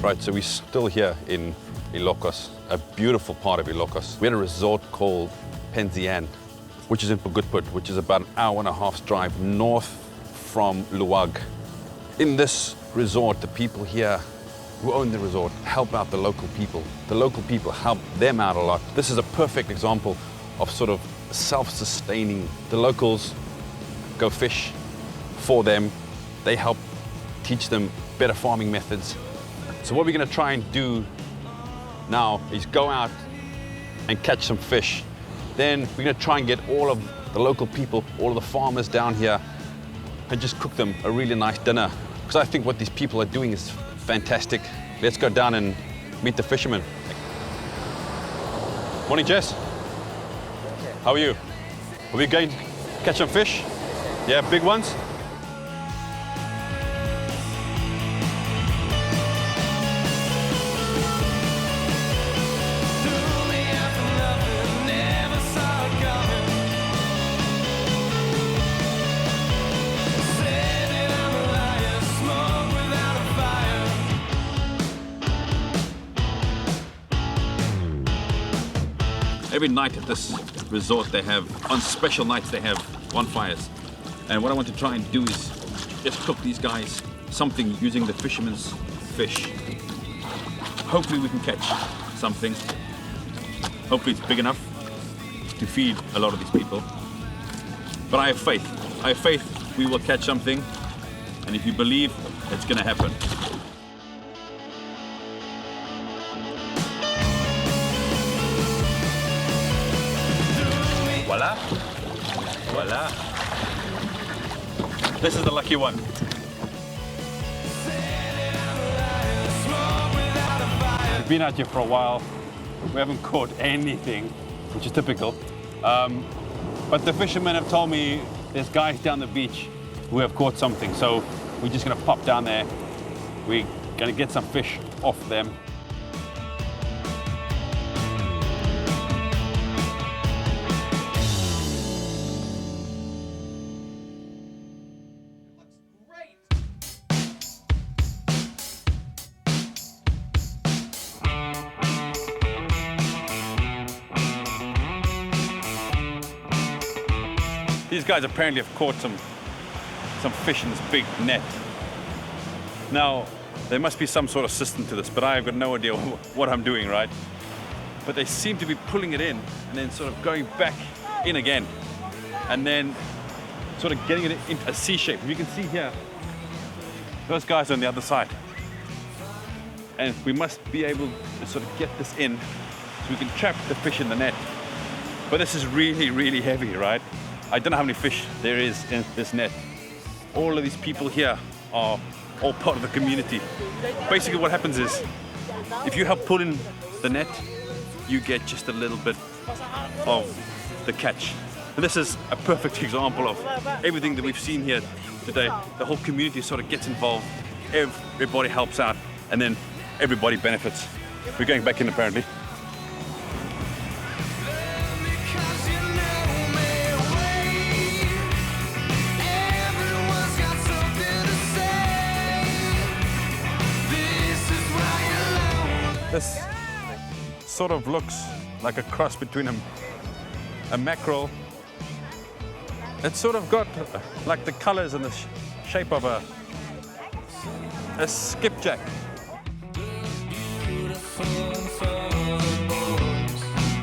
Right, so we're still here in Ilocos, a beautiful part of Ilocos. We're at a resort called Panzian, which is in Pugutput, which is about an hour and a half's drive north from Luwag. In this resort, the people here who own the resort help out the local people. The local people help them out a lot. This is a perfect example of sort of self-sustaining. The locals go fish for them. They help teach them better farming methods. So what we're going to try and do now is go out and catch some fish. Then we're going to try and get all of the local people, all of the farmers down here, and just cook them a really nice dinner. Because I think what these people are doing is fantastic. Let's go down and meet the fishermen. Morning, Jess. How are you? Are we going to catch some fish? Yeah, big ones? Every night at this resort they have, on special nights they have bonfires. And what I want to try and do is just cook these guys something using the fishermen's fish. Hopefully we can catch something. Hopefully it's big enough to feed a lot of these people. But I have faith. I have faith we will catch something. And if you believe, it's going to happen. Voila. Voila. This is the lucky one. We've been out here for a while. We haven't caught anything, which is typical. But the fishermen have told me there's guys down the beach who have caught something. So we're just gonna pop down there. We're gonna get some fish off them. These guys apparently have caught some fish in this big net. Now, there must be some sort of system to this, but I've got no idea what I'm doing, right? But they seem to be pulling it in and then sort of going back in again. And then sort of getting it into a C shape. You can see here, those guys are on the other side. And we must be able to sort of get this in so we can trap the fish in the net. But this is really, really heavy, right? I don't know how many fish there is in this net. All of these people here are all part of the community. Basically what happens is, if you help pull in the net, you get just a little bit of the catch. And this is a perfect example of everything that we've seen here today. The whole community sort of gets involved, everybody helps out, and then everybody benefits. We're going back in apparently. This sort of looks like a cross between a mackerel. It's sort of got like the colors and the shape of a skipjack.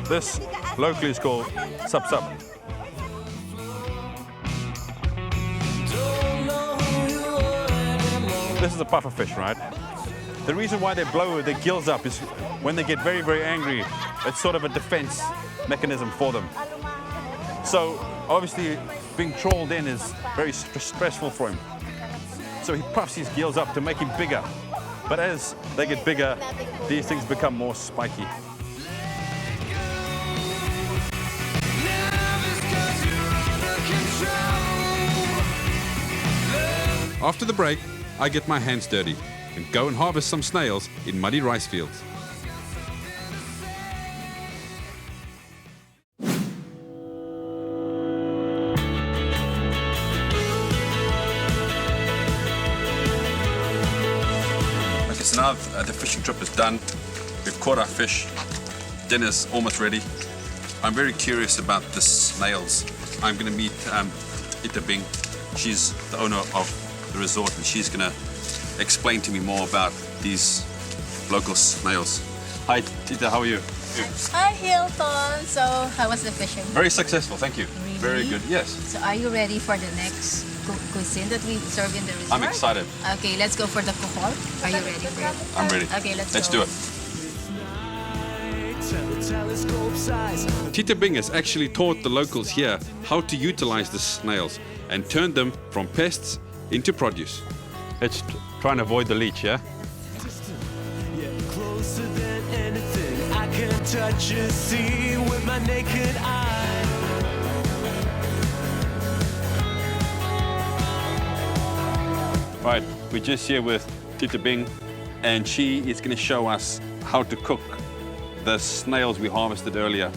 This locally is called sup-sup. This is a puffer fish, right? The reason why they blow their gills up is when they get very, very angry, it's sort of a defense mechanism for them. So obviously being trawled in is very stressful for him. So he puffs his gills up to make him bigger. But as they get bigger, these things become more spiky. After the break, I get my hands dirty and go and harvest some snails in muddy rice fields. Okay, so now the fishing trip is done. We've caught our fish. Dinner's almost ready. I'm very curious about the snails. I'm going to meet Ita Bing. She's the owner of the resort, and she's going to explain to me more about these local snails. Hi, Ita, how are you? Hi, Hylton. So, how was the fishing? Very successful, thank you. Really? Very good, yes. So, are you ready for the next cuisine that we serve in the resort? I'm excited. Okay, let's go for the kohol. Are you ready for it? I'm ready. Okay, let's do go. it. Tita Bing has actually taught the locals here how to utilize the snails and turn them from pests into produce. Let's try and avoid the leech, yeah? Closer than anything I can touch and see with my naked eye. Right, we're just here with Tita Bing, and she is going to show us how to cook the snails we harvested earlier.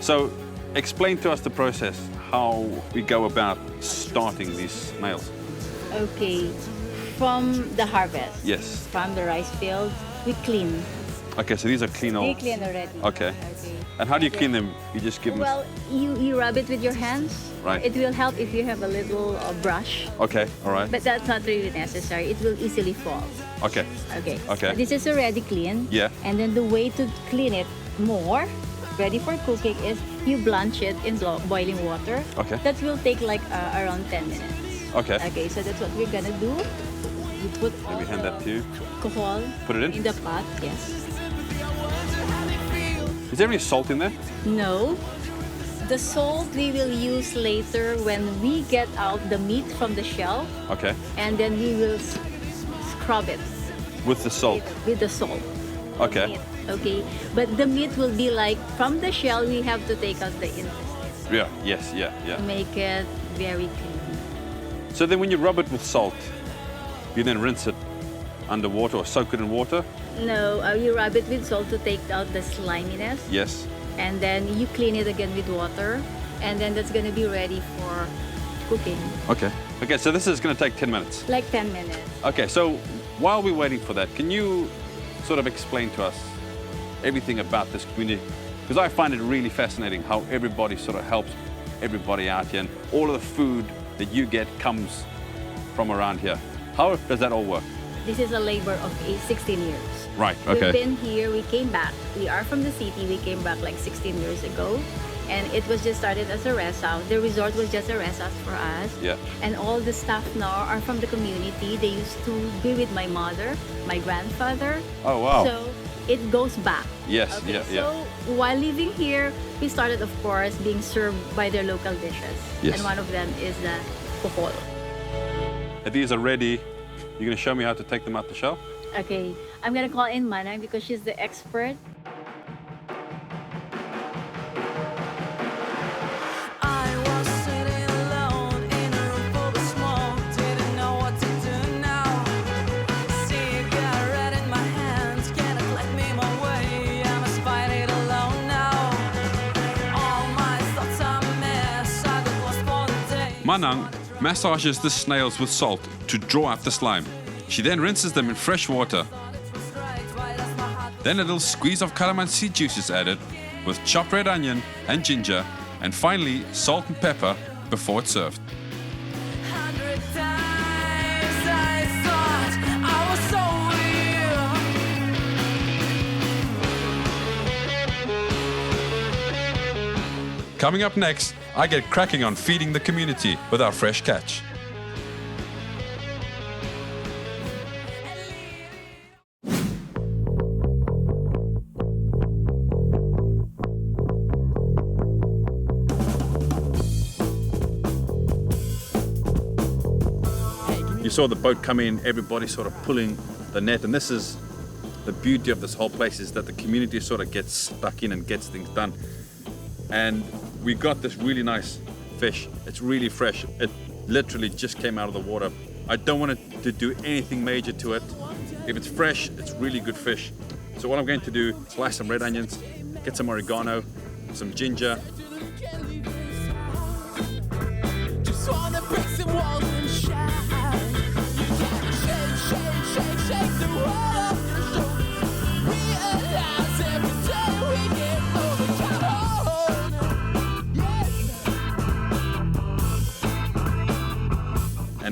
So, explain to us the process, how we go about starting these snails. Okay, from the harvest, Yes. from the rice field, we clean. Okay, so these are clean They old. clean already. Okay. And how do you clean them? You just give them. Well, you rub it with your hands. Right. It will help if you have a little brush, Okay, all right. but that's not really necessary. It will easily fall. Okay. Okay. Okay. This is already clean. Yeah. And then the way to clean it more, ready for cooking, is you blanch it in boiling water. Okay. That will take like around 10 minutes. Okay. Okay, so that's what we're gonna do. You put Let me hand that to you. kohol Put it in? the pot. Yes. Is there any salt in there? No. The salt we will use later when we get out the meat from the shell, Okay. and then we will scrub it With the salt. with the salt. Okay. Meat, okay, but the meat will be like from the shell. We have to take out the intestines, Yeah. Yes. Yeah. Yeah. make it very clean. So then, when you rub it with salt, you then rinse it underwater or soak it in water. No, you rub it with salt to take out the sliminess, Yes. and then you clean it again with water, and then that's gonna be ready for cooking, Okay. Okay. So this is going to take 10 minutes. like 10 minutes. Okay. So while we're waiting for that, can you sort of explain to us everything about this community? Because I find it really fascinating how everybody sort of helps everybody out here, and all of the food that you get comes from around here. How does that all work? This is a labor of 16 years. Right. We've Okay. been here, we came back. We are from the city, we came back like 16 years ago. And it was just started as a rest house. The resort was just a rest house for us. Yeah. And all the staff now are from the community. They used to be with my mother, my grandfather. Oh wow. So it goes back. Yes. Okay, Yeah. Yeah. so while living here, we started, of course, being served by their local dishes. Yes. And one of them is the kohol. These are ready. You're going to show me how to take them out the shell? Okay, I'm gonna call in Manang because she's the expert. I was sitting alone in a room full of smoke, didn't know what to do now. Cigarette in my hands, can't collect me my way. I must fight it alone now. All my thoughts are a mess, I got lost for the day. Manang massages the snails with salt to draw up the slime. She then rinses them in fresh water. Then a little squeeze of calamansi juice is added with chopped red onion and ginger, and finally salt and pepper before it's served. 100 times I thought I was over you. Coming up next, I get cracking on feeding the community with our fresh catch. You saw the boat come in, everybody sort of pulling the net, and this is the beauty of this whole place, is that the community sort of gets stuck in and gets things done. And we got this really nice fish. It's really fresh. It literally just came out of the water. I don't want it to do anything major to it. If it's fresh, it's really good fish. So what I'm going to do, slice some red onions, get some oregano, some ginger. Just wanna break some walls and shine. You gotta shake, shake, shake, shake the world off your shoulders.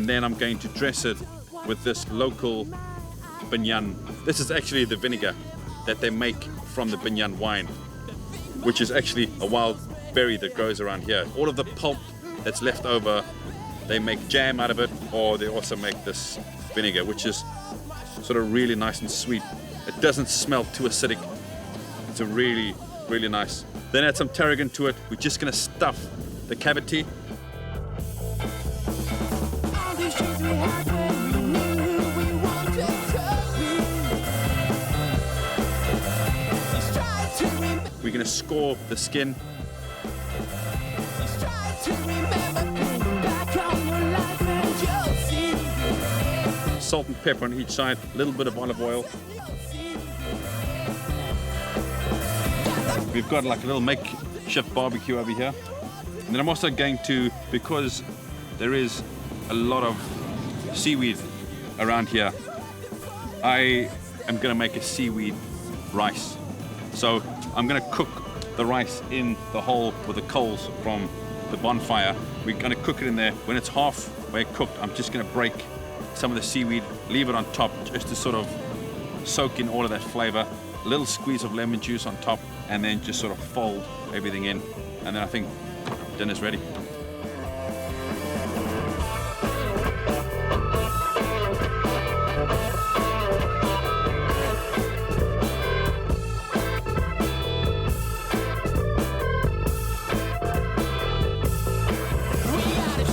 and then I'm going to dress it with this local Panzian. This is actually the vinegar that they make from the Panzian wine, which is actually a wild berry that grows around here. All of the pulp that's left over, they make jam out of it, or they also make this vinegar, which is sort of really nice and sweet. It doesn't smell too acidic. It's a really, really nice. Then add some tarragon to it. We're just gonna stuff the cavity. All these dreams we had when we knew we wanted to be. Let's try to remember. We're gonna score the skin. Let's try to remember. Think back on your life and you'll see. Salt and pepper on each side, a little bit of olive oil. We've got like a little makeshift barbecue over here. And then I'm also going to, because there is a lot of seaweed around here, I am gonna make a seaweed rice. So I'm gonna cook the rice in the hole with the coals from the bonfire. We're gonna cook it in there. When it's halfway cooked, I'm just gonna break some of the seaweed, leave it on top just to sort of soak in all of that flavor. A little squeeze of lemon juice on top, and then just sort of fold everything in. And then I think dinner's ready. We gotta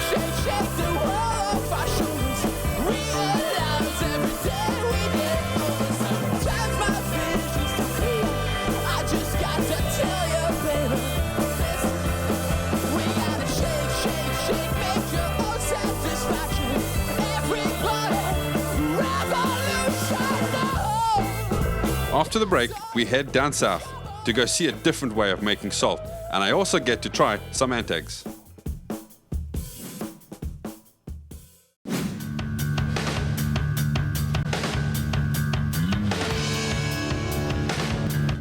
shake the world off our shoulders. Realize every day we get older. Sometimes my vision's too clear. I just got to tell you, baby. Listen. We gotta shake, make your own satisfaction. Everybody, revolution. Oh. After the break, we head down south to go see a different way of making salt, and I also get to try some ant eggs.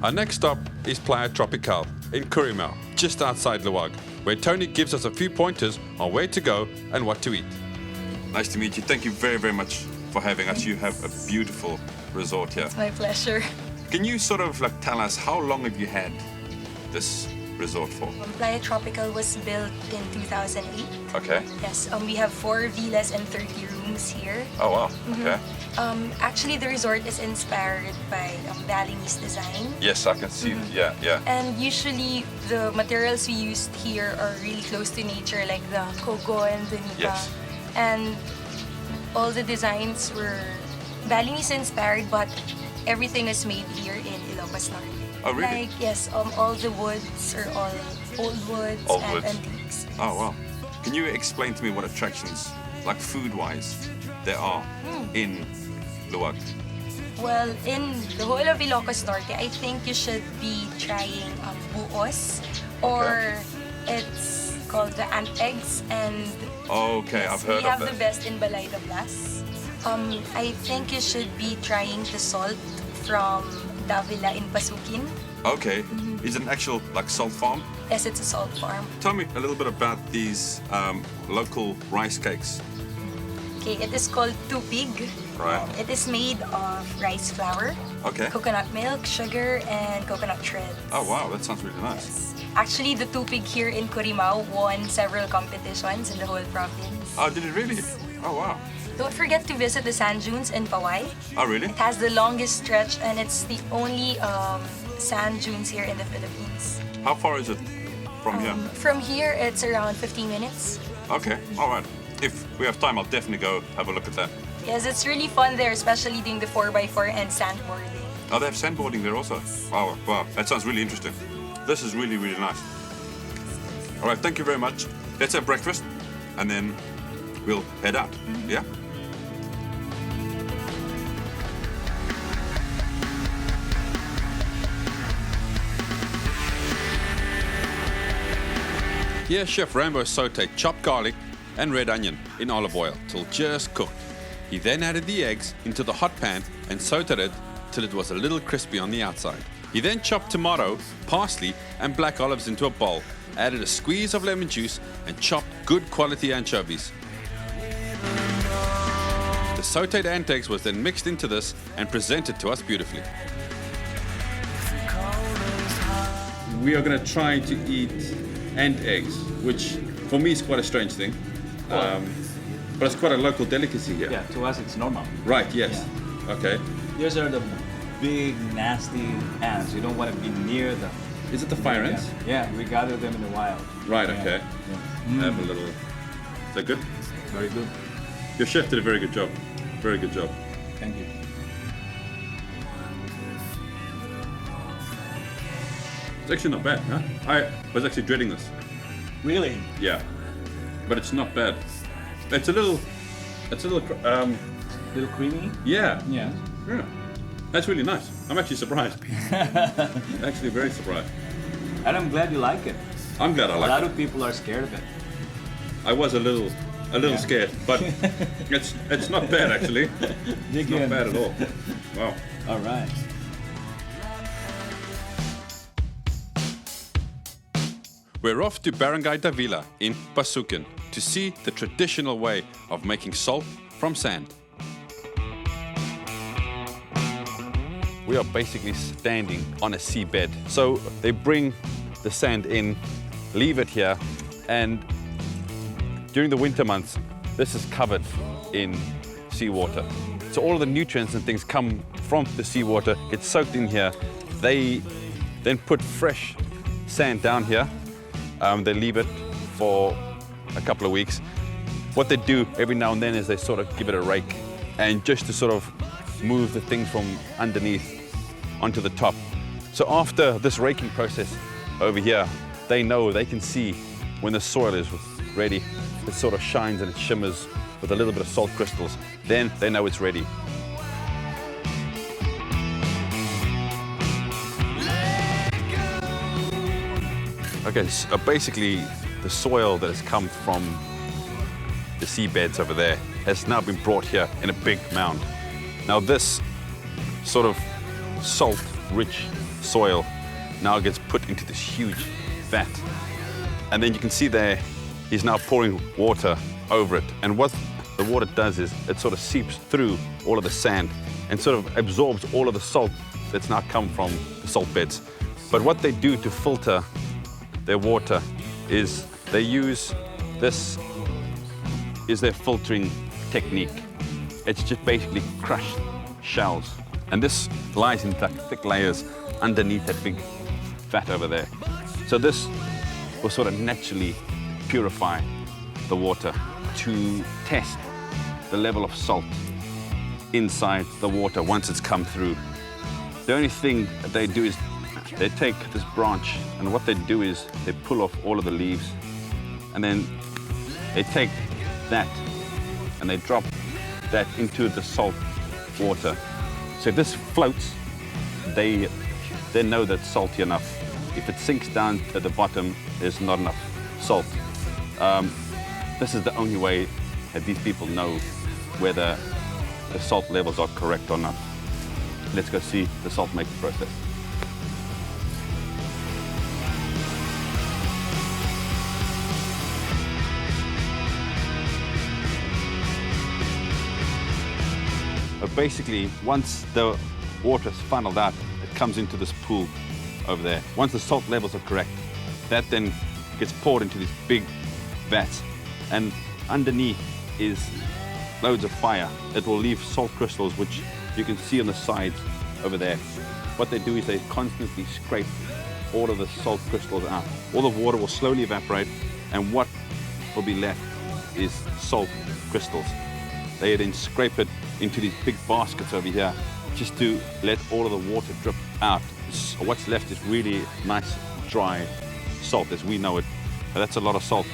Our next stop is Playa Tropical in Curimau, just outside Luwag, where Tony gives us a few pointers on where to go and what to eat. Nice to meet you. Thank you very, very much for having us. You have a beautiful resort here. My pleasure. Can you sort of like tell us how long have you had this resort for? Playa Tropical was built in 2008. Okay. Yes, we have 4 villas and 30 rooms here. Oh wow. Okay. Actually, the resort is inspired by Balinese design. Yes, I can see. Yeah. And usually, the materials we used here are really close to nature, like the coco and the nipa. Yes. And all the designs were Balinese inspired, but everything is made here in Ilocos Norte. Oh really? Like, yes, all the woods are all old woods Old and woods. antiques. Oh wow. Can you explain to me what attractions, like food-wise, there are in Luwag? Well, in the whole of Ilocos Norte, I think you should be trying buos, or it's called the ant eggs, and Okay, yes, I've heard we have of the that. best in Balay de Blas. I think you should be trying the salt from Davila in Pasukin. Okay. Is it an actual like salt farm? Yes, it's a salt farm. Tell me a little bit about these local rice cakes. Okay, it is called tupig. Right. It is made of rice flour, Okay. coconut milk, sugar, and coconut shreds. Oh wow, that sounds really nice. Actually, the tupig here in Curimau won several competitions in the whole province. Oh, did it really? Oh wow. Don't forget to visit the sand dunes in Pawai. Oh really? It has the longest stretch, and it's the only sand dunes here in the Philippines. How far is it from here? From here, it's around 15 minutes. Okay, all right. If we have time, I'll definitely go have a look at that. Yes, it's really fun there, especially doing the 4x4 and sandboarding. Oh, they have sandboarding there also. Wow, wow, that sounds really interesting. This is really, really nice. All right, thank you very much. Let's have breakfast, and then we'll head out. Yeah? Here, Chef Rambo sauteed chopped garlic and red onion in olive oil till just cooked. He then added the eggs into the hot pan and sauteed it till it was a little crispy on the outside. He then chopped tomato, parsley and black olives into a bowl, added a squeeze of lemon juice and chopped good quality anchovies. sauteed ant eggs was then mixed into this and presented to us beautifully. We are going to try to eat ant eggs, which for me is quite a strange thing. But it's quite a local delicacy here. Yeah, to us it's normal. Right, yes. Okay. These are the big, nasty ants. You don't want to be near them. Is it the fire ants? Yeah, we gather them in the wild. Right, Yeah, okay. yeah. Have a little... Is that good? Very good. Your chef did a very good job. Very good job. Thank you. It's actually not bad, huh? I was actually dreading this. Really? Yeah. But it's not bad. It's a little... Little creamy? Yeah. Yeah. Yeah. That's really nice. I'm actually surprised. Actually very surprised. And I'm glad you like it. I'm glad I A like lot it. of people are scared of it. I was a little Yeah. scared, but it's not bad actually. It's not bad at all. Wow. All right. We're off to Barangay Davila in Pasukan to see the traditional way of making salt from sand. We are basically standing on a seabed. So they bring the sand in, leave it here, and during the winter months, this is covered in seawater. So all of the nutrients and things come from the seawater, get soaked in here. They then put fresh sand down here. They leave it for a couple of weeks. What they do every now and then is they sort of give it a rake, and just to sort of move the things from underneath onto the top. So after this raking process over here, they know, they can see when the soil is ready. It sort of shines and it shimmers with a little bit of salt crystals. Then they know it's ready. Okay, so basically the soil that has come from the seabeds over there has now been brought here in a big mound. Now this sort of salt-rich soil now gets put into this huge vat. And then you can see there, he's now pouring water over it. And what the water does is it sort of seeps through all of the sand and sort of absorbs all of the salt that's now come from the salt beds. But what they do to filter their water is they use this is their filtering technique. It's just basically crushed shells. And this lies in thick layers underneath that big vat over there. So this will sort of naturally purify the water to test the level of salt inside the water once it's come through. The only thing that they do is they take this branch, and what they do is they pull off all of the leaves, and then they take that and they drop that into the salt water. So if this floats, they know that it's salty enough. If it sinks down at the bottom, there's not enough salt. This is the only way that these people know whether the salt levels are correct or not. Let's go see the salt making process. But basically, once the water is funneled out, it comes into this pool over there. Once the salt levels are correct, that then gets poured into these big vats. And underneath is loads of fire. It will leave salt crystals, which you can see on the sides over there. What they do is they constantly scrape all of the salt crystals out. All the water will slowly evaporate, and what will be left is salt crystals. They then scrape it into these big baskets over here just to let all of the water drip out. So what's left is really nice, dry salt as we know it. But that's a lot of salt.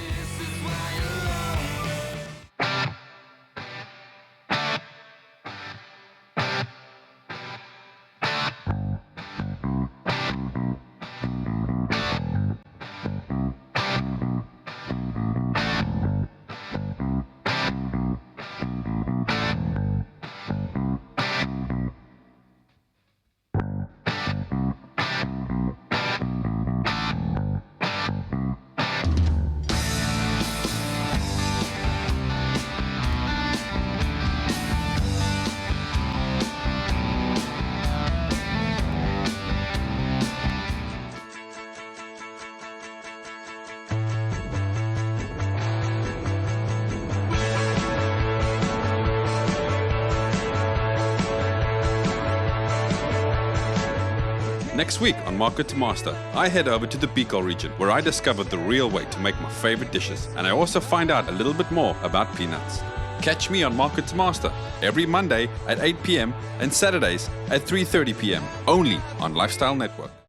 Next week on Market to Master, I head over to the Bicol region where I discovered the real way to make my favorite dishes, and I also find out a little bit more about peanuts. Catch me on Market to Master every Monday at 8 p.m. and Saturdays at 3:30 p.m. only on Lifestyle Network.